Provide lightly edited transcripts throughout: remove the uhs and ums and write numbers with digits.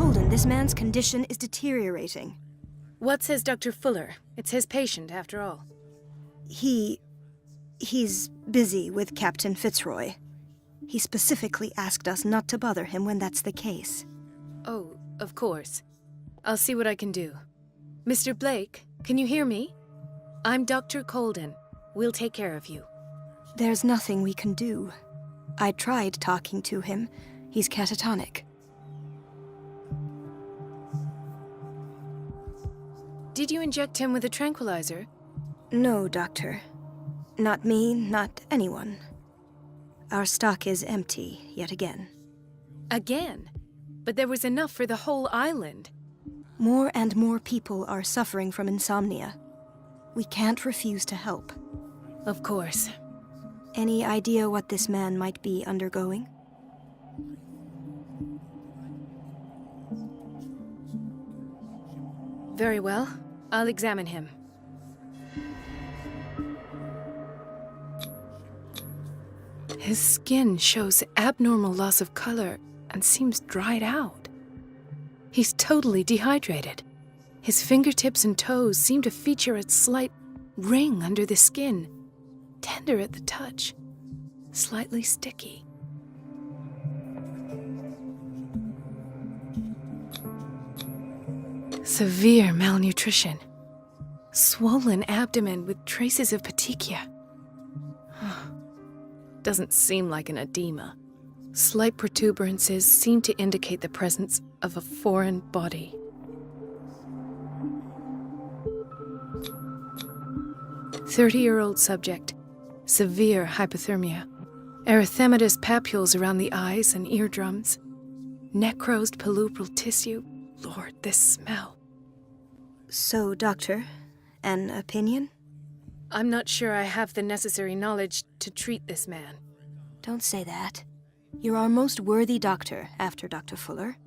Colden, this man's condition is deteriorating. What says Dr. Fuller? It's his patient, after all. He's busy with Captain Fitzroy. He specifically asked us not to bother him when that's the case. Oh, of course. I'll see what I can do. Mr. Blake, can you hear me? I'm Dr. Colden. We'll take care of you. There's nothing we can do. I tried talking to him. He's catatonic. Did you inject him with a tranquilizer? No, Doctor. Not me, not anyone. Our stock is empty, yet again. Again? But there was enough for the whole island. More and more people are suffering from insomnia. We can't refuse to help. Of course. Any idea what this man might be undergoing? Very well. I'll examine him. His skin shows abnormal loss of color and seems dried out. He's totally dehydrated. His fingertips and toes seem to feature a slight ring under the skin, tender at the touch, slightly sticky. Severe malnutrition. Swollen abdomen with traces of petechia. Doesn't seem like an edema. Slight protuberances seem to indicate the presence of a foreign body. "30-year-old subject. Severe hypothermia. Erythematous papules around the eyes and eardrums. Necrosed palpebral tissue. Lord, this smell. So, Doctor, an opinion? I'm not sure I have the necessary knowledge to treat this man. Don't say that. You're our most worthy doctor after Dr. Fuller.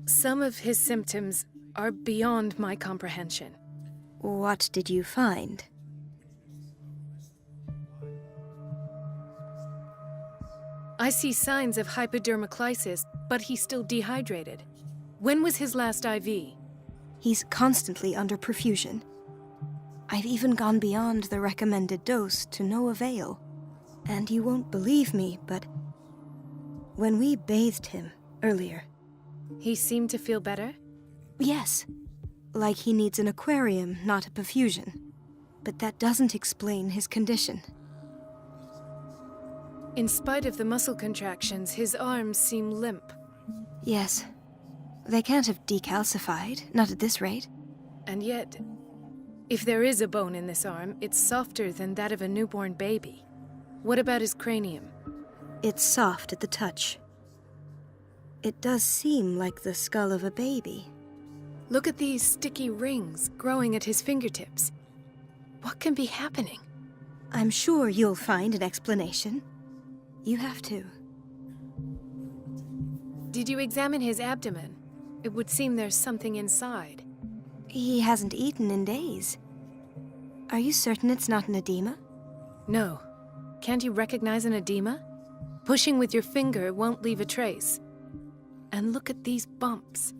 Some of his symptoms are beyond my comprehension. What did you find? I see signs of hypodermoclysis, but he's still dehydrated. When was his last IV? He's constantly under perfusion. I've even gone beyond the recommended dose to no avail. And you won't believe me, but when we bathed him earlier... He seemed to feel better? Yes. Like he needs an aquarium, not a perfusion. But that doesn't explain his condition. In spite of the muscle contractions, his arms seem limp. Yes. They can't have decalcified, not at this rate. And yet, if there is a bone in this arm, it's softer than that of a newborn baby. What about his cranium? It's soft at the touch. It does seem like the skull of a baby. Look at these sticky rings growing at his fingertips. What can be happening? I'm sure you'll find an explanation. You have to. Did you examine his abdomen? It would seem there's something inside. He hasn't eaten in days. Are you certain it's not an edema? No. Can't you recognize an edema? Pushing with your finger won't leave a trace. And look at these bumps.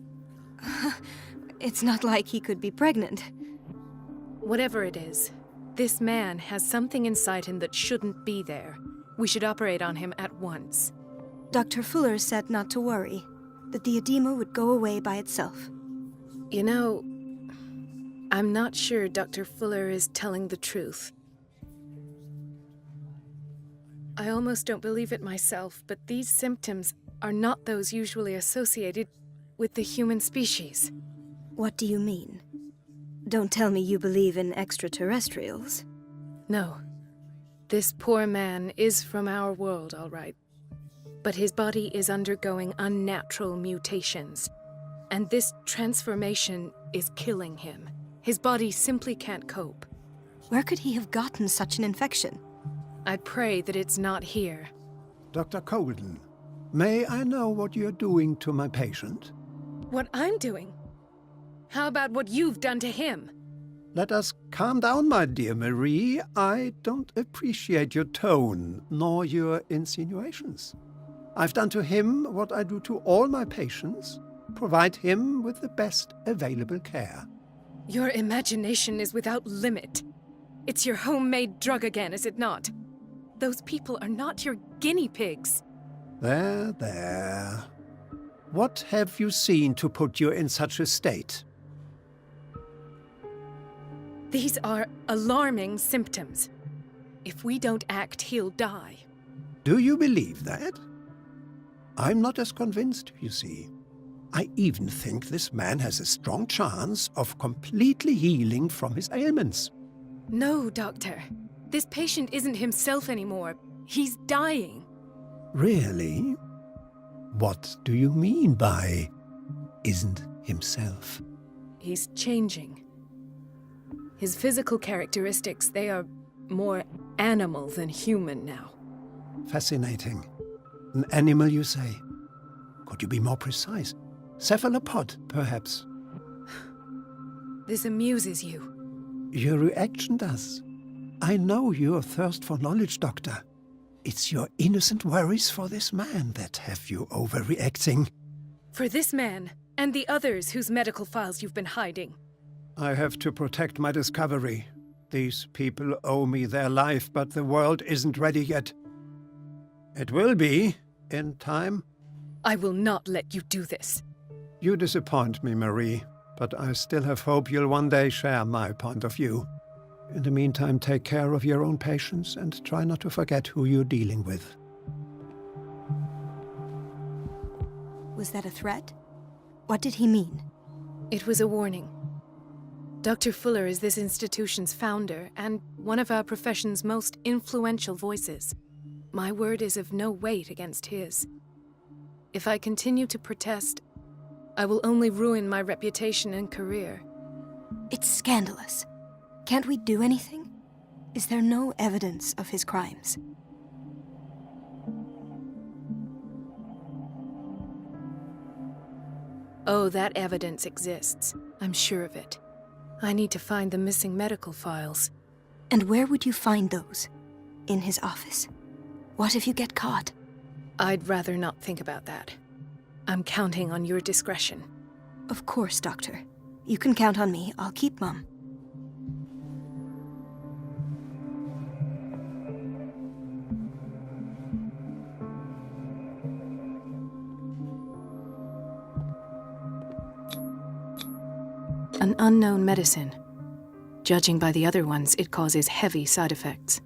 It's not like he could be pregnant. Whatever it is, this man has something inside him that shouldn't be there. We should operate on him at once. Dr. Fuller said not to worry, that the edema would go away by itself. You know, I'm not sure Dr. Fuller is telling the truth. I almost don't believe it myself, but these symptoms are not those usually associated with the human species. What do you mean? Don't tell me you believe in extraterrestrials. No. This poor man is from our world, all right. But his body is undergoing unnatural mutations. And this transformation is killing him. His body simply can't cope. Where could he have gotten such an infection? I pray that it's not here. Dr. Colden, may I know what you're doing to my patient? What I'm doing? How about what you've done to him? Let us calm down, my dear Marie. I don't appreciate your tone, nor your insinuations. I've done to him what I do to all my patients. provide him with the best available care. Your imagination is without limit. It's your homemade drug again, is it not? Those people are not your guinea pigs. There, there. What have you seen to put you in such a state? These are alarming symptoms. If we don't act, he'll die. Do you believe that? I'm not as convinced, you see. I even think this man has a strong chance of completely healing from his ailments. No, Doctor. This patient isn't himself anymore. He's dying. Really? What do you mean by isn't himself? He's changing. His physical characteristics, they are more animal than human now. Fascinating. An animal, you say? Could you be more precise? Cephalopod, perhaps? This amuses you. Your reaction does. I know your thirst for knowledge, Doctor. It's your innocent worries for this man that have you overreacting. For this man, and the others whose medical files you've been hiding. I have to protect my discovery. These people owe me their life, but the world isn't ready yet. It will be, in time. I will not let you do this. You disappoint me, Marie, but I still have hope you'll one day share my point of view. In the meantime, take care of your own patients and try not to forget who you're dealing with. Was that a threat? What did he mean? It was a warning. Dr. Fuller is this institution's founder and one of our profession's most influential voices. My word is of no weight against his. If I continue to protest, I will only ruin my reputation and career. It's scandalous. Can't we do anything? Is there no evidence of his crimes? Oh, that evidence exists. I'm sure of it. I need to find the missing medical files. And where would you find those? In his office? What if you get caught? I'd rather not think about that. I'm counting on your discretion. Of course, Doctor. You can count on me. I'll keep mum. An unknown medicine. Judging by the other ones, it causes heavy side effects.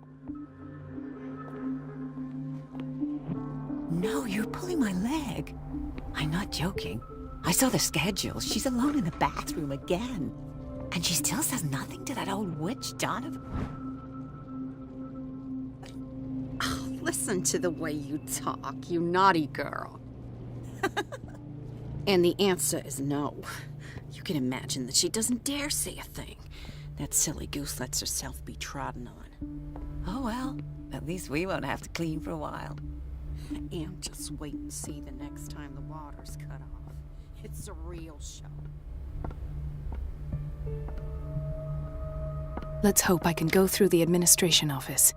No, you're pulling my leg. I'm not joking. I saw the schedule. She's alone in the bathroom again. And she still says nothing to that old witch, Donovan. Oh, listen to the way you talk, you naughty girl. And the answer is no. You can imagine that she doesn't dare say a thing. That silly goose lets herself be trodden on. Oh well, at least we won't have to clean for a while. And just wait and see the next time the water's cut off. It's a real show. Let's hope I can go through the administration office.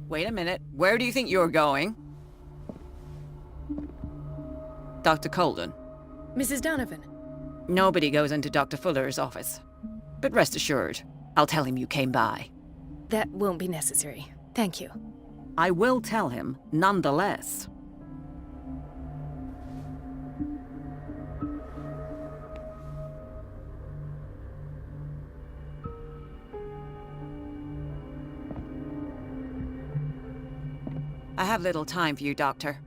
Wait a minute. Where do you think you're going? Dr. Colden. Mrs. Donovan. Nobody goes into Dr. Fuller's office. But rest assured, I'll tell him you came by. That won't be necessary. Thank you. I will tell him, nonetheless. I have little time for you, Doctor.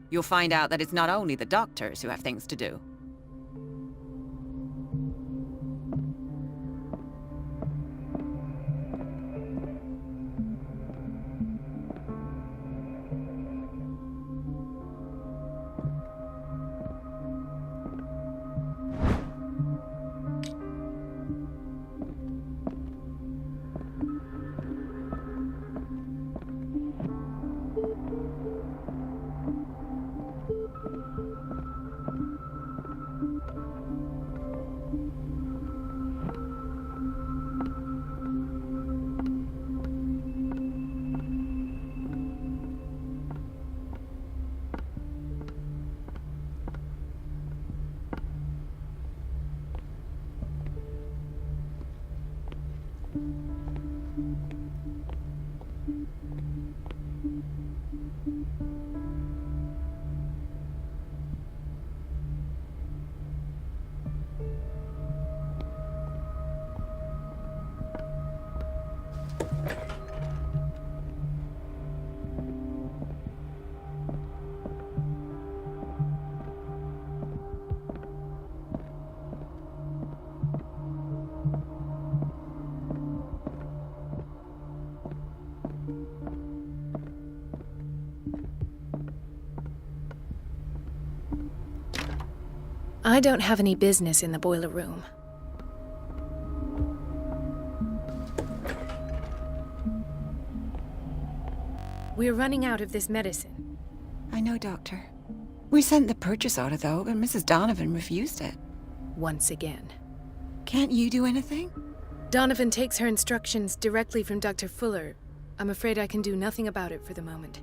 You'll find out that it's not only the doctors who have things to do. I don't have any business in the boiler room. We're running out of this medicine. I know, Doctor. We sent the purchase order, though, but Mrs. Donovan refused it. Once again. Can't you do anything? Donovan takes her instructions directly from Dr. Fuller. I'm afraid I can do nothing about it for the moment.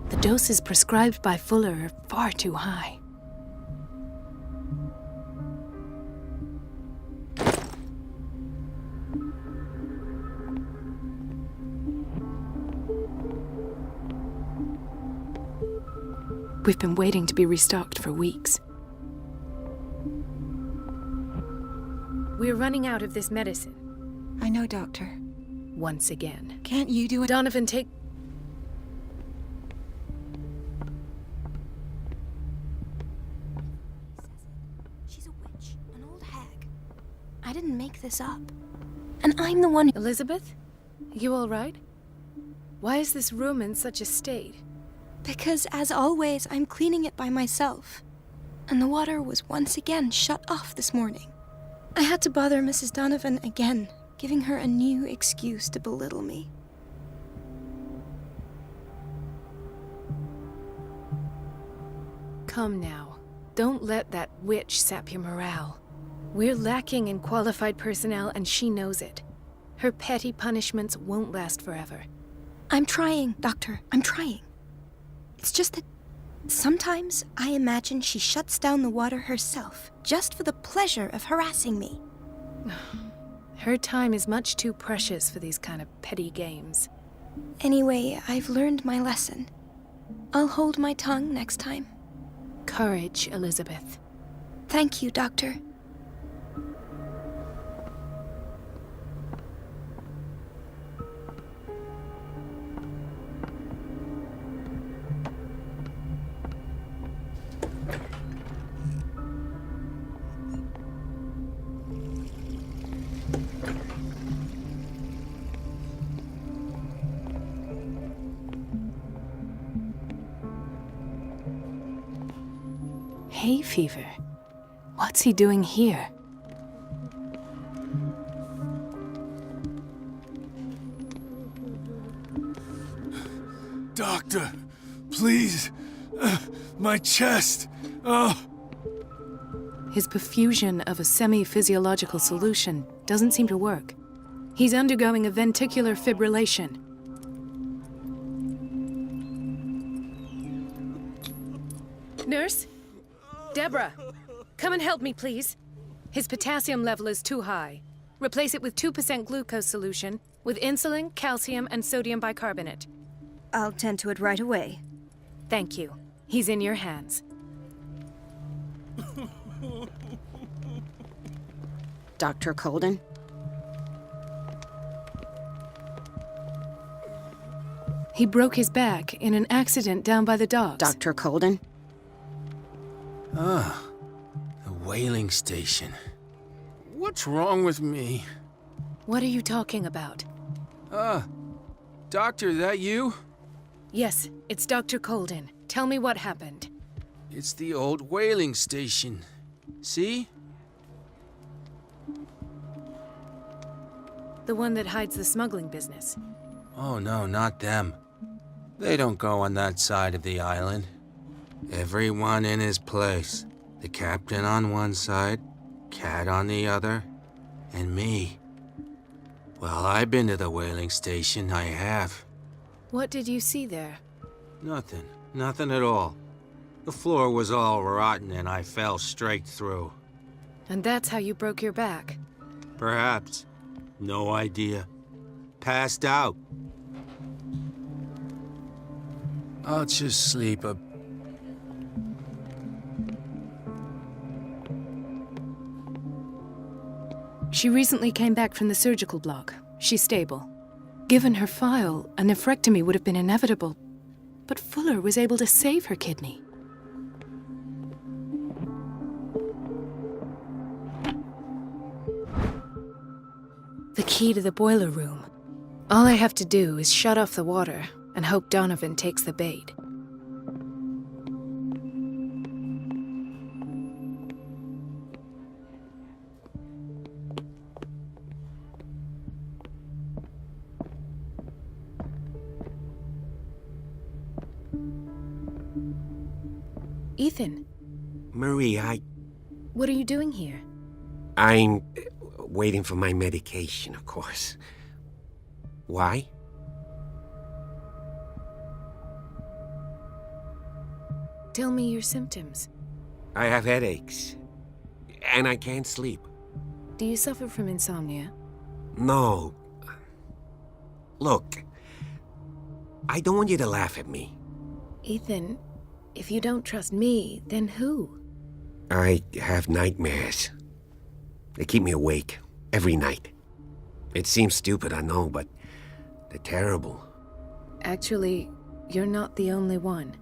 The doses prescribed by Fuller are far too high. We've been waiting to be restocked for weeks. We're running out of this medicine. I know, Doctor. Once again. Can't you do it? Donovan, take... She's a witch, an old hag. I didn't make this up. And I'm the one who... Elizabeth? You all right? Why is this room in such a state? Because, as always, I'm cleaning it by myself. And the water was once again shut off this morning. I had to bother Mrs. Donovan again, giving her a new excuse to belittle me. Come now. Don't let that witch sap your morale. We're lacking in qualified personnel, and she knows it. Her petty punishments won't last forever. I'm trying, Doctor. I'm trying. It's just that sometimes I imagine she shuts down the water herself, just for the pleasure of harassing me. Her time is much too precious for these kind of petty games. Anyway, I've learned my lesson. I'll hold my tongue next time. Courage, Elizabeth. Thank you, Doctor. Hay fever? What's he doing here? Doctor, please. My chest. Oh. His perfusion of a semi-physiological solution doesn't seem to work. He's undergoing a ventricular fibrillation. Nurse? Deborah, come and help me, please. His potassium level is too high. Replace it with 2% glucose solution with insulin, calcium, and sodium bicarbonate. I'll tend to it right away. Thank you. He's in your hands. Dr. Colden? He broke his back in an accident down by the docks. Dr. Colden? Ah, the whaling station. What's wrong with me? What are you talking about? Doctor, that you? Yes, it's Dr. Colden. Tell me what happened. It's the old whaling station. See? The one that hides the smuggling business. Oh no, not them. They don't go on that side of the island. Everyone in his place. The captain on one side, Cat on the other, and me. Well, I've been to the whaling station, I have. What did you see there? Nothing. Nothing at all. The floor was all rotten and I fell straight through. And that's how you broke your back. Perhaps. No idea. Passed out. I'll just sleep a... She recently came back from the surgical block. She's stable. Given her file, a nephrectomy would have been inevitable. But Fuller was able to save her kidney. The key to the boiler room. All I have to do is shut off the water and hope Donovan takes the bait. Ethan, Marie, what are you doing here? I'm waiting for my medication, of course. Why? Tell me your symptoms. I have headaches, and I can't sleep. Do you suffer from insomnia? No. Look, I don't want you to laugh at me. Ethan, if you don't trust me, then who? I have nightmares. They keep me awake every night. It seems stupid, I know, but they're terrible. Actually, you're not the only one.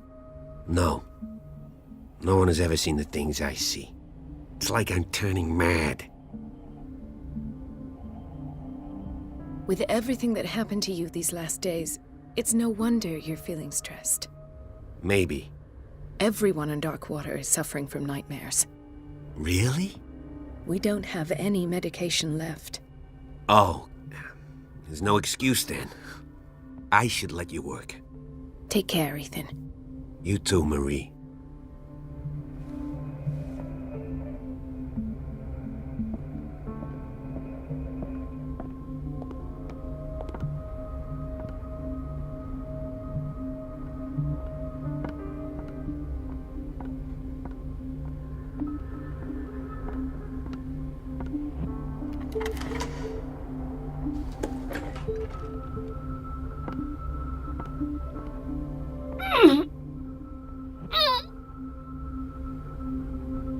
No. No one has ever seen the things I see. It's like I'm turning mad. With everything that happened to you these last days, it's no wonder you're feeling stressed. Maybe. Everyone in Darkwater is suffering from nightmares. Really? We don't have any medication left. Oh. There's no excuse then. I should let you work. Take care, Ethan. You too, Marie.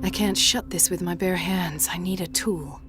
I can't shut this with my bare hands. I need a tool.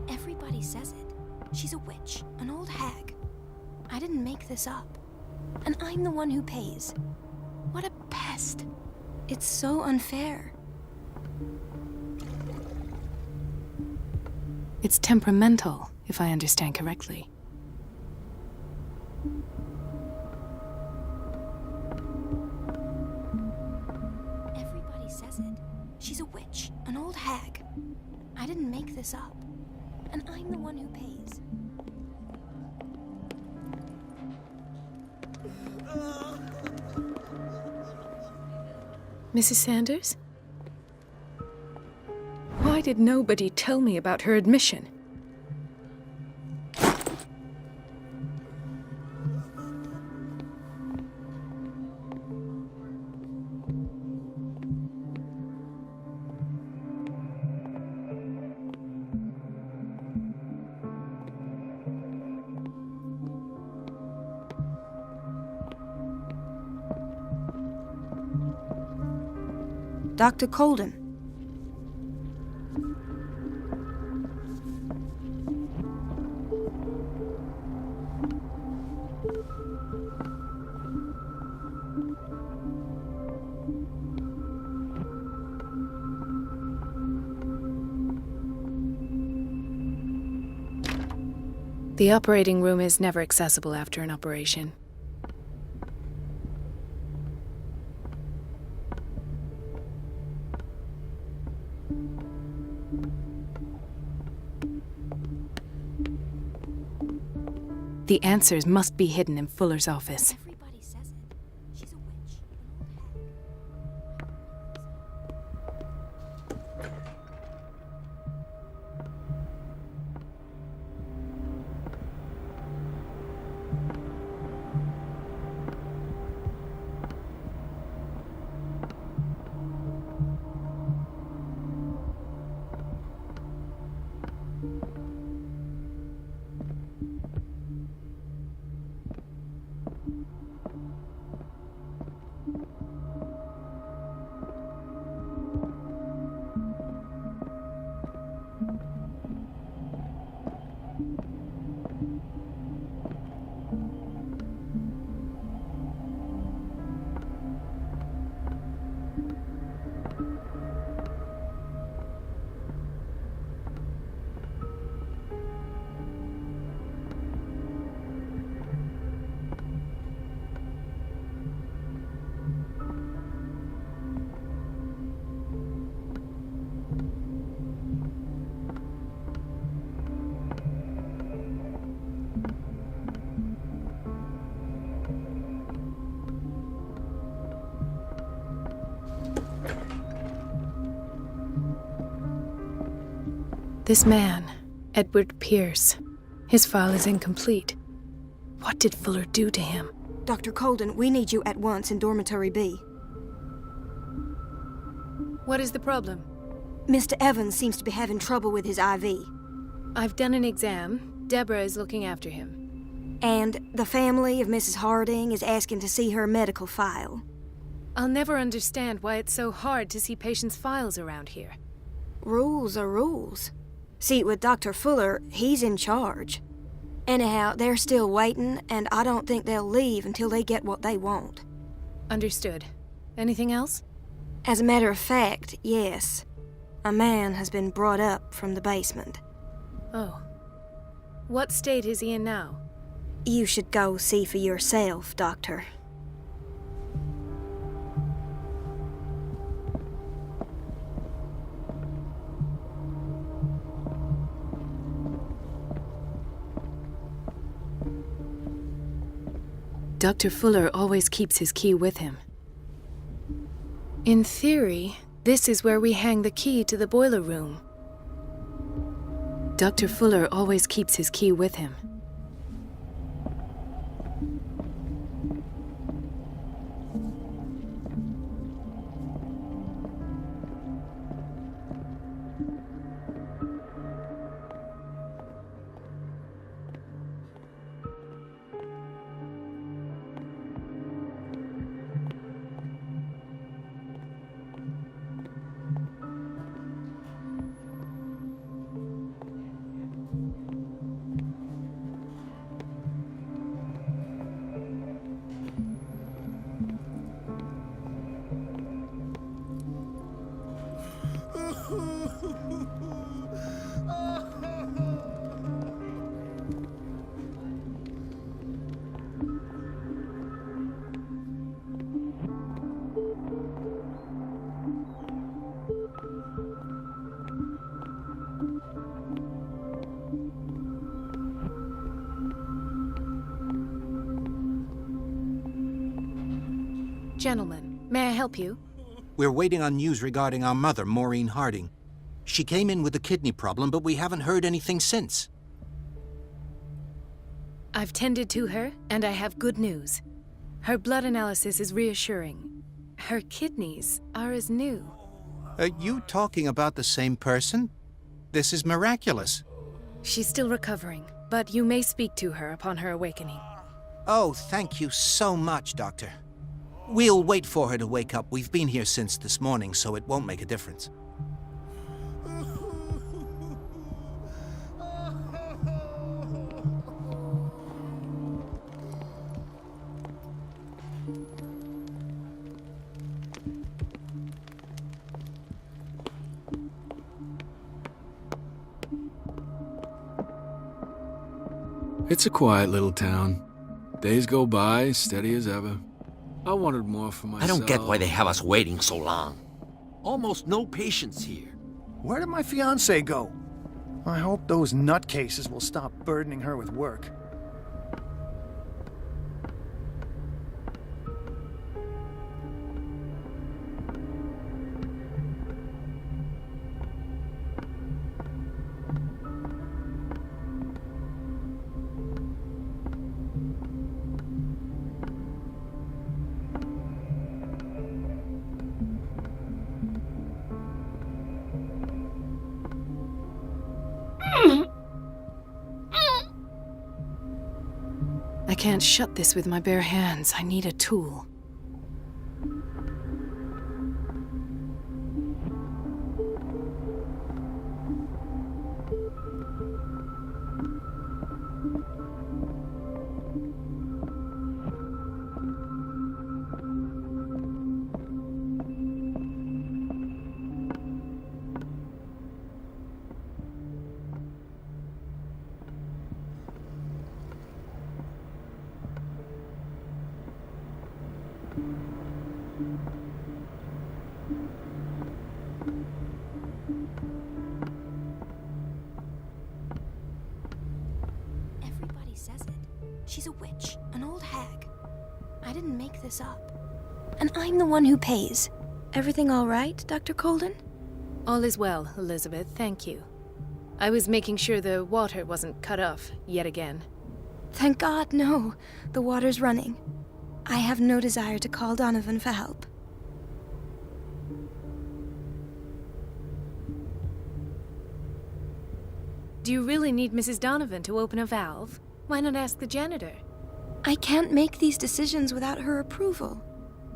Everybody says it. She's a witch, an old hag. I didn't make this up. And I'm the one who pays. What a pest. It's so unfair. It's temperamental, if I understand correctly. Everybody says it. She's a witch, an old hag. I didn't make this up. And I'm the one who pays. Mrs. Sanders? Why did nobody tell me about her admission? Dr. Colden. The operating room is never accessible after an operation. The answers must be hidden in Fuller's office. Everybody says it. She's a witch, an old hag. This man, Edward Pierce, his file is incomplete. What did Fuller do to him? Dr. Colden, we need you at once in Dormitory B. What is the problem? Mr. Evans seems to be having trouble with his IV. I've done an exam. Deborah is looking after him. And the family of Mrs. Harding is asking to see her medical file. I'll never understand why it's so hard to see patients' files around here. Rules are rules. See, with Dr. Fuller, he's in charge. Anyhow, they're still waiting, and I don't think they'll leave until they get what they want. Understood. Anything else? As a matter of fact, yes. A man has been brought up from the basement. Oh. What state is he in now? You should go see for yourself, Doctor. Dr. Fuller always keeps his key with him. In theory, this is where we hang the key to the boiler room. Dr. Fuller always keeps his key with him. Gentlemen, may I help you? We're waiting on news regarding our mother, Maureen Harding. She came in with a kidney problem, but we haven't heard anything since. I've tended to her, and I have good news. Her blood analysis is reassuring. Her kidneys are as new. Are you talking about the same person? This is miraculous. She's still recovering, but you may speak to her upon her awakening. Oh, thank you so much, Doctor. We'll wait for her to wake up. We've been here since this morning, so it won't make a difference. It's a quiet little town. Days go by, steady as ever. I wanted more for myself. I don't get why they have us waiting so long. Almost no patients here. Where did my fiancée go? I hope those nutcases will stop burdening her with work. I can't shut this with my bare hands. I need a tool. Everybody says it. She's a witch, an old hag. I didn't make this up. And I'm the one who pays. Everything all right, Dr. Colden? All is well, Elizabeth, thank you. I was making sure the water wasn't cut off yet again. Thank God, no. The water's running. I have no desire to call Donovan for help. Do you really need Mrs. Donovan to open a valve? Why not ask the janitor? I can't make these decisions without her approval.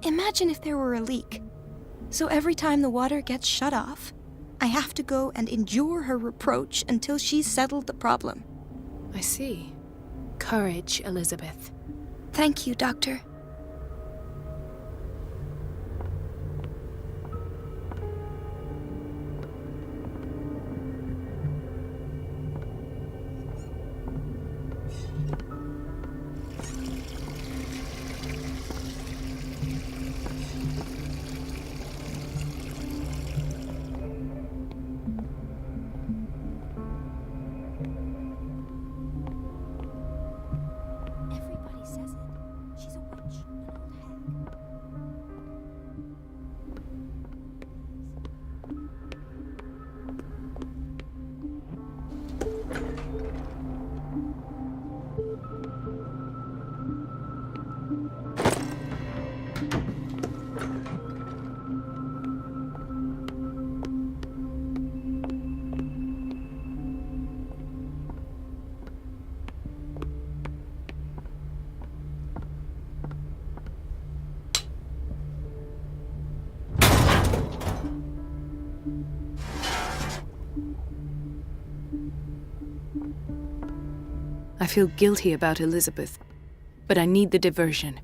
Imagine if there were a leak. So every time the water gets shut off, I have to go and endure her reproach until she's settled the problem. I see. Courage, Elizabeth. Thank you, Doctor. Everybody says it. She's a witch, an old hag. I feel guilty about Elizabeth, but I need the diversion.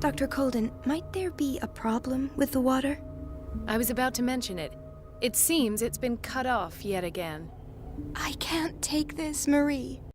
Dr. Colden, might there be a problem with the water? I was about to mention it. It seems it's been cut off yet again. I can't take this, Marie.